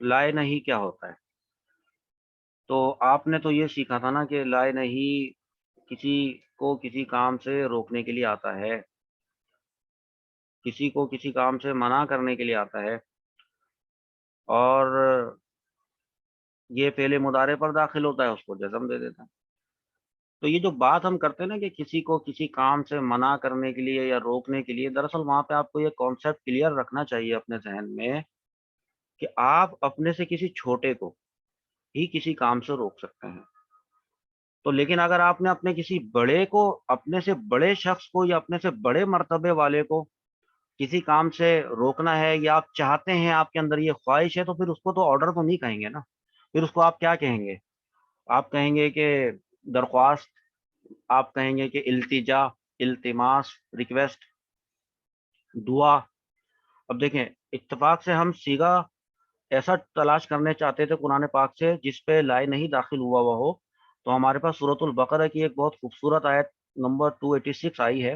لائے نہیں کیا ہوتا ہے؟ تو آپ نے تو یہ سیکھا تھا نا کہ لائے نہیں کسی کو کسی کام سے روکنے کے لیے آتا ہے، کسی کو کسی کام سے منع کرنے کے لیے آتا ہے، اور یہ فعل مضارع پر داخل ہوتا ہے، اس کو جزم دے دیتا ہے۔ تو یہ جو بات ہم کرتے ہیں نا کہ کسی کو کسی کام سے منع کرنے کے لیے یا روکنے کے لیے، دراصل وہاں پہ آپ کو یہ کانسیپٹ کلیئر رکھنا چاہیے اپنے ذہن میں کہ آپ اپنے سے کسی چھوٹے کو ہی کسی کام سے روک سکتے ہیں۔ تو لیکن اگر آپ نے اپنے کسی بڑے کو، اپنے سے بڑے شخص کو یا اپنے سے بڑے مرتبے والے کو کسی کام سے روکنا ہے، یا آپ چاہتے ہیں، آپ کے اندر یہ خواہش ہے، تو پھر اس کو تو آرڈر تو نہیں کہیں گے نا، پھر اس کو آپ کیا کہیں گے؟ آپ کہیں گے کہ درخواست، آپ کہیں گے کہ التجا، التماس، ریکویسٹ، دعا۔ اب دیکھیں، اتفاق سے ہم سیگا ایسا تلاش کرنے چاہتے تھے قرآن پاک سے جس پہ لائے نہیں داخل ہوا ہو، تو ہمارے پاس سورۃ البقرہ کی ایک بہت خوبصورت آیت نمبر 286 آئی ہے،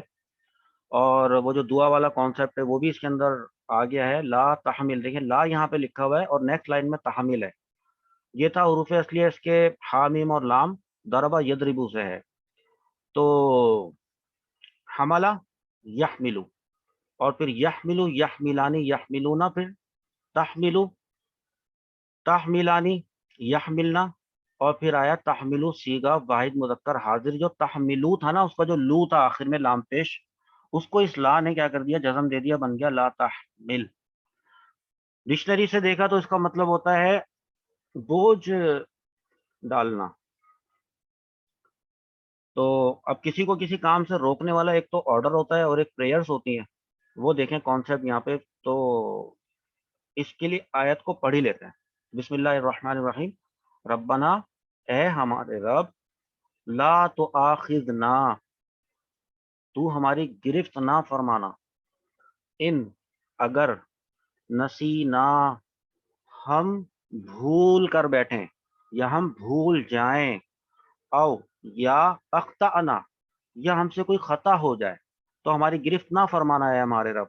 اور وہ جو دعا والا کانسیپٹ ہے وہ بھی اس کے اندر آ گیا ہے۔ لا تحمل، دیکھیں لا یہاں پہ لکھا ہوا ہے اور نیکسٹ لائن میں تحمل ہے۔ یہ تھا حروف اصلیہ اس کے حامیم اور لام، ضربہ یضربو سے ہے۔ تو حملہ، یحملو، اور پھر یحملو، یحملانی، یحملونا، پھر تحملو، تحملانی، یحملنا، اور پھر آیا تحملو سیگا واحد مذکر حاضر۔ جو تحملو تھا نا، اس کا جو لو تھا آخر میں لام پیش، اس کو اس لا نے کیا کر دیا؟ جزم دے دیا، بن گیا لا تحمل۔ ڈکشنری سے دیکھا تو اس کا مطلب ہوتا ہے بوجھ ڈالنا۔ تو اب کسی کو کسی کام سے روکنے والا ایک تو آرڈر ہوتا ہے اور ایک پریئرز ہوتی ہیں، وہ دیکھیں کانسیپٹ یہاں پہ۔ تو اس کے لیے آیت کو پڑھ ہی لیتے ہیں۔ بسم اللہ الرحمن الرحیم۔ ربنا، اے ہمارے رب، لا تؤاخذنا، تو ہماری گرفت نہ فرمانا، ان، اگر، نسینا، ہم بھول کر بیٹھیں یا ہم بھول جائیں، او، یا اخطأنا، یا ہم سے کوئی خطا ہو جائے، تو ہماری گرفت نہ فرمانا ہے ہمارے رب۔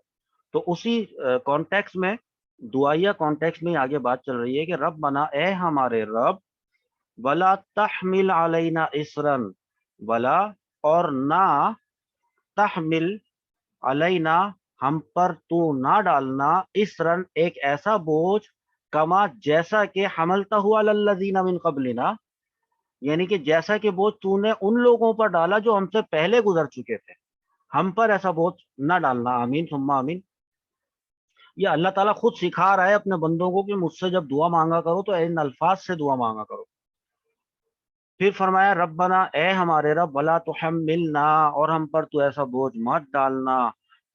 تو اسی کانٹیکس میں، دعائیہ کانٹیکس میں آگے بات چل رہی ہے کہ رب بنا، اے ہمارے رب، ولا تحمل علینا اسرن، ولا، اور نہ، تحمل علینا، ہم پر تو نہ ڈالنا، اسرن، ایک ایسا بوجھ، کما، جیسا کہ حملتا ہوا الذین من قبلنا، یعنی کہ جیسا کہ بوجھ تو نے ان لوگوں پر ڈالا جو ہم سے پہلے گزر چکے تھے، ہم پر ایسا بوجھ نہ ڈالنا۔ آمین ثم آمین۔ یہ اللہ تعالیٰ خود سکھا رہا ہے اپنے بندوں کو کہ مجھ سے جب دعا مانگا کرو تو ان الفاظ سے دعا مانگا کرو۔ پھر فرمایا ربنا، اے ہمارے رب، ولا تحملنا، اور ہم پر تو ایسا بوجھ مت ڈالنا،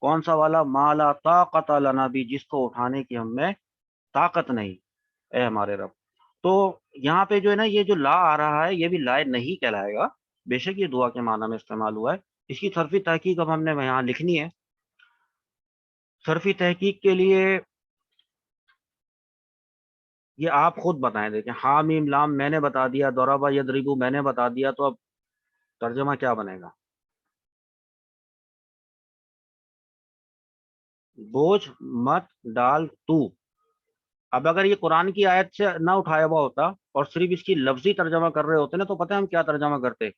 کون سا والا؟ ما لا طاقت لنا بھی، جس کو اٹھانے کی ہم میں طاقت نہیں، اے ہمارے رب۔ تو یہاں پہ جو ہے نا، یہ جو لا آ رہا ہے یہ بھی لائے نہیں کہلائے گا، بے شک یہ دعا کے معنی میں استعمال ہوا ہے۔ اس کی صرفی تحقیق اب ہم نے یہاں لکھنی ہے۔ صرفی تحقیق کے لیے یہ آپ خود بتائیں، دیکھیں، حامیم لام میں نے بتا دیا، ضربہ یضربو میں نے بتا دیا، تو اب ترجمہ کیا بنے گا؟ بوجھ مت ڈال تو۔ اب اگر یہ قرآن کی آیت سے نہ اٹھایا ہوا ہوتا اور صرف اس کی لفظی ترجمہ کر رہے ہوتے نا، تو پتہ ہے ہم کیا ترجمہ کرتے؟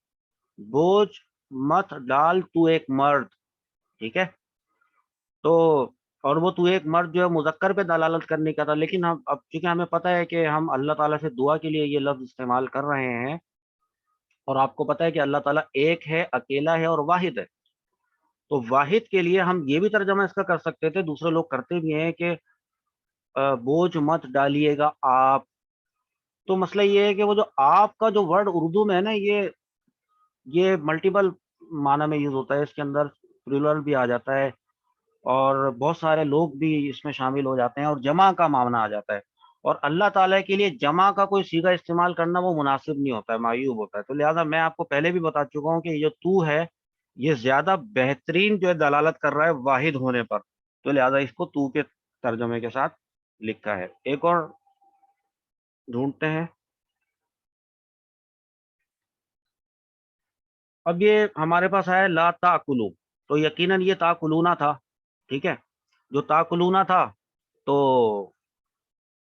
بوجھ مت ڈال تو ایک مرد، ٹھیک ہے؟ تو اور وہ تو ایک مرد جو ہے مذکر پہ دلالت کرنے کا تھا، لیکن ہم اب چونکہ ہمیں پتہ ہے کہ ہم اللہ تعالیٰ سے دعا کے لیے یہ لفظ استعمال کر رہے ہیں، اور آپ کو پتہ ہے کہ اللہ تعالیٰ ایک ہے، اکیلا ہے اور واحد ہے، تو واحد کے لیے ہم یہ بھی ترجمہ اس کا کر سکتے تھے، دوسرے لوگ کرتے بھی ہیں، کہ بوجھ مت ڈالیے گا آپ۔ تو مسئلہ یہ ہے کہ وہ جو آپ کا جو ورڈ اردو میں ہے نا، یہ ملٹیپل معنی میں یوز ہوتا ہے، اس کے اندر پلورل بھی آ جاتا ہے، اور بہت سارے لوگ بھی اس میں شامل ہو جاتے ہیں، اور جمع کا معنی آ جاتا ہے، اور اللہ تعالیٰ کے لیے جمع کا کوئی صیغہ استعمال کرنا وہ مناسب نہیں ہوتا ہے، معیوب ہوتا ہے۔ تو لہٰذا میں آپ کو پہلے بھی بتا چکا ہوں کہ یہ جو تو ہے، یہ زیادہ بہترین جو ہے دلالت کر رہا ہے واحد ہونے پر، تو لہٰذا اس کو تو کے ترجمے کے ساتھ لکھا ہے۔ ایک اور ڈھونڈتے ہیں۔ اب یہ ہمارے پاس آیا لا تاکلو، تو یقیناً یہ تاکلونا تھا، ٹھیک ہے؟ جو تاکلونا تھا، تو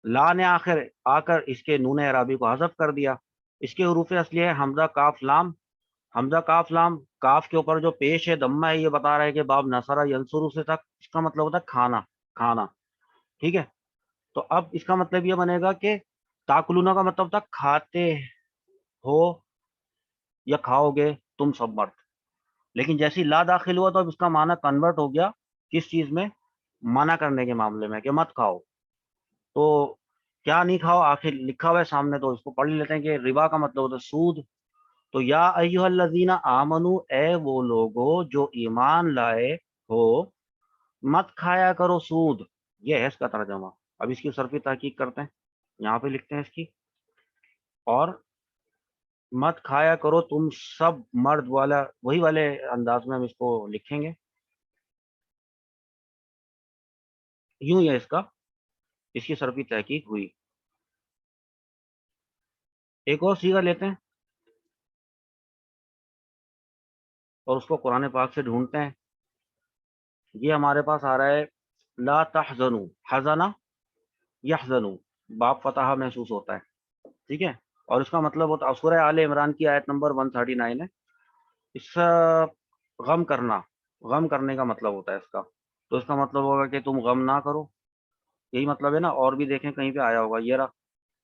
لا نے آخر آ کر اس کے نون اعرابی کو حذف کر دیا. اس کے حروف اصلی ہے حمزہ کاف لام. حمزہ کاف لام، کاف کے اوپر جو پیش ہے دمہ ہے، یہ بتا رہا ہے کہ باب نصرہ ینصرو سے تک اس کا مطلب ہوتا ہے کھانا، کھانا. ٹھیک ہے. تو اب اس کا مطلب یہ بنے گا کہ تاکلونا کا مطلب تھا کھاتے ہو یا کھاؤ گے تم سب مرد. لیکن جیسی لا داخل ہوا تو اب اس کا معنی کنورٹ ہو گیا کس چیز میں؟ منع کرنے کے معاملے میں کہ مت کھاؤ. تو کیا نہیں کھاؤ؟ آخر لکھا ہوا ہے سامنے تو اس کو پڑھ لیتے ہیں کہ ربا کا مطلب ہوتا ہے سود. تو یا ایھا الذین آمنو، اے وہ لوگو جو ایمان لائے ہو، مت کھایا کرو سود. یہ ہے اس کا ترجمہ. اب اس کی صرفی تحقیق کرتے ہیں، یہاں پہ لکھتے ہیں اس کی. اور مت کھایا کرو تم سب مرد والا، وہی والے انداز میں ہم اس کو لکھیں گے. یوں ہے اس کا، اس کی صرفی تحقیق ہوئی. ایک اور صیغہ لیتے ہیں اور اس کو قرآن پاک سے ڈھونڈتے ہیں. یہ ہمارے پاس آ رہا ہے لا تحزنوا، حزنا یحزنوا، باب فتحہ محسوس ہوتا ہے. ٹھیک ہے. اور اس کا مطلب ہوتا ہے سورہ آل عمران کی آیت نمبر 139 ہے. اس سے غم کرنا، غم کرنے کا مطلب ہوتا ہے اس کا. تو اس کا مطلب ہوگا کہ تم غم نہ کرو، یہی مطلب ہے نا. اور بھی دیکھیں کہیں پہ آیا ہوگا، یہ رہا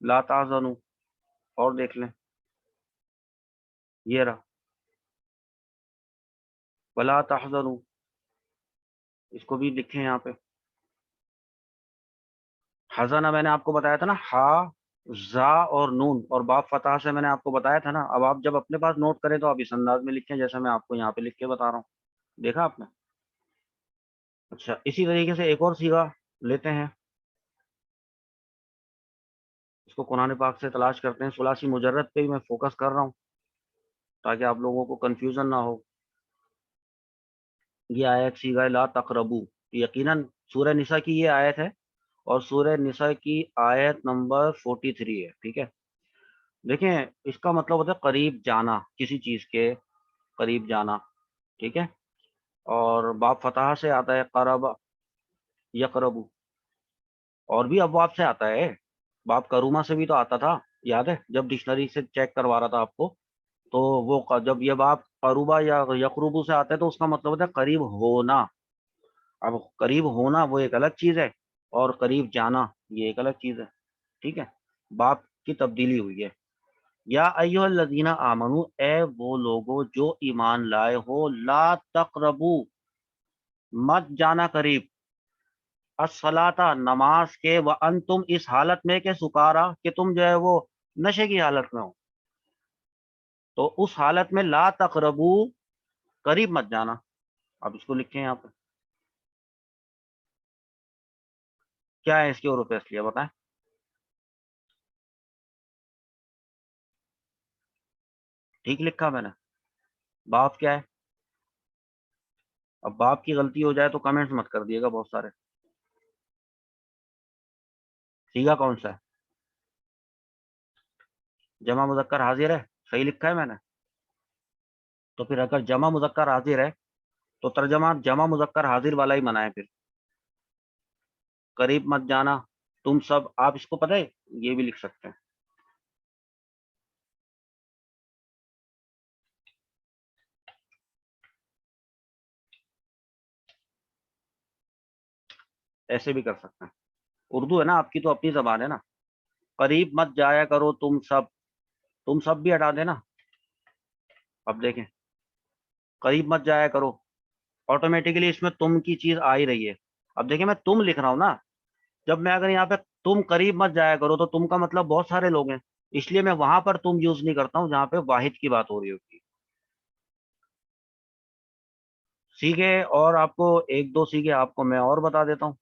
لا تحزنوا. اور دیکھ لیں، یہ رہا ولا تحزنوا. اس کو بھی لکھیں یہاں پہ. حزانہ میں نے آپ کو بتایا تھا نا، ہا زا اور نون اور باب فتح سے میں نے آپ کو بتایا تھا نا. اب آپ جب اپنے پاس نوٹ کریں تو آپ اس انداز میں لکھیں جیسے میں آپ کو یہاں پہ لکھ کے بتا رہا ہوں. دیکھا آپ نے؟ اچھا، اسی طریقے سے ایک اور صیغہ لیتے ہیں. اس کو قرآن پاک سے تلاش کرتے ہیں. ثلاثی مجرد پہ ہی میں فوکس کر رہا ہوں تاکہ آپ لوگوں کو کنفیوژن نہ ہو. یہ آیت صیغہ لا تقربو، یقیناً سورہ نساء کی یہ آیت ہے اور سورہ نساء کی آیت نمبر 43 ہے. ٹھیک ہے. دیکھیں اس کا مطلب ہوتا ہے قریب جانا، کسی چیز کے قریب جانا. ٹھیک ہے. اور باب فتح سے آتا ہے قرب یقربو. اور بھی ابواب سے آتا ہے، باب کرومہ سے بھی تو آتا تھا، یاد ہے جب ڈکشنری سے چیک کروا رہا تھا آپ کو. تو وہ جب یہ باب قروبہ یا یقربو سے آتا ہے تو اس کا مطلب ہوتا ہے قریب ہونا. اب قریب ہونا وہ ایک الگ چیز ہے اور قریب جانا یہ ایک الگ چیز ہے. ٹھیک ہے. باب کی تبدیلی ہوئی ہے. یا ایھا الذین آمنو، اے وہ لوگو جو ایمان لائے ہو، لا تقربو، مت جانا قریب، الصلاۃ، نماز کے، وانتم، اس حالت میں کہ سکارا، کہ تم جو ہے وہ نشے کی حالت میں ہو. تو اس حالت میں لا تقربو، قریب مت جانا. اب اس کو لکھیں یہاں پہ. کیا ہے اس کے حروف اصلیہ بتائیں؟ ٹھیک لکھا میں نے؟ باب کیا ہے؟ اب باب کی غلطی ہو جائے تو کمنٹس مت کر دیے گا بہت سارے. سیگا کون سا ہے؟ جمع مذکر حاضر ہے، صحیح لکھا ہے میں نے. تو پھر اگر جمع مذکر حاضر ہے تو ترجمہ جمع مذکر حاضر والا ہی بنائے. پھر قریب مت جانا تم سب. آپ اس کو پتہ ہے یہ بھی لکھ سکتے ہیں. ایسے بھی کر سکتے ہیں. اردو ہے نا آپ کی تو اپنی زبان ہے نا. قریب مت جایا کرو تم سب. تم سب بھی ہٹا دینا. اب دیکھیں قریب مت جایا کرو، آٹومیٹکلی اس میں تم کی چیز آ ہی رہی ہے. اب دیکھیں میں تم لکھ رہا ہوں نا. جب میں اگر یہاں پہ تم قریب مت جایا کرو تو تم کا مطلب بہت سارے لوگ ہیں، اس لیے میں وہاں پر تم یوز نہیں کرتا ہوں جہاں پہ واحد کی بات ہو رہی ہوتی. سیکھے. اور آپ کو ایک دو سیکھے آپ کو میں اور بتا دیتا ہوں.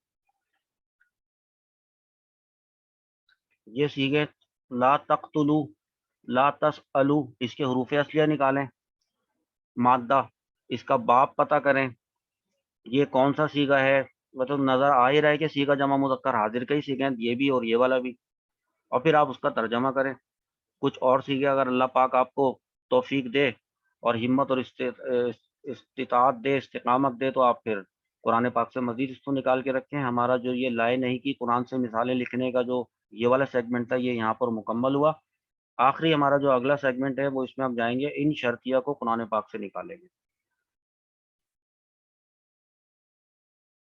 یہ سیکھے لا تقتلو، لا تسألو، اس کے حروف اصلیہ نکالیں. مادہ، اس کا باب پتہ کریں. یہ کون سا سیگا ہے؟ مطلب نظر آ ہی رہا ہے کہ سیگا جمع مذکر حاضر کا ہی سیگا ہے، یہ بھی اور یہ والا بھی. اور پھر آپ اس کا ترجمہ کریں. کچھ اور سیگے اگر اللہ پاک آپ کو توفیق دے اور ہمت اور استطاعت دے، استقامت دے، تو آپ پھر قرآن پاک سے مزید اس کو نکال کے رکھیں. ہمارا جو یہ لائے نہیں کہ قرآن سے مثالیں لکھنے کا جو یہ والا سیگمنٹ تھا، یہ یہاں پر مکمل ہوا۔ آخری ہمارا جو اگلا سیگمنٹ ہے وہ اس میں ہم جائیں گے ان شرطیہ کو قرآن پاک سے نکالیں گے۔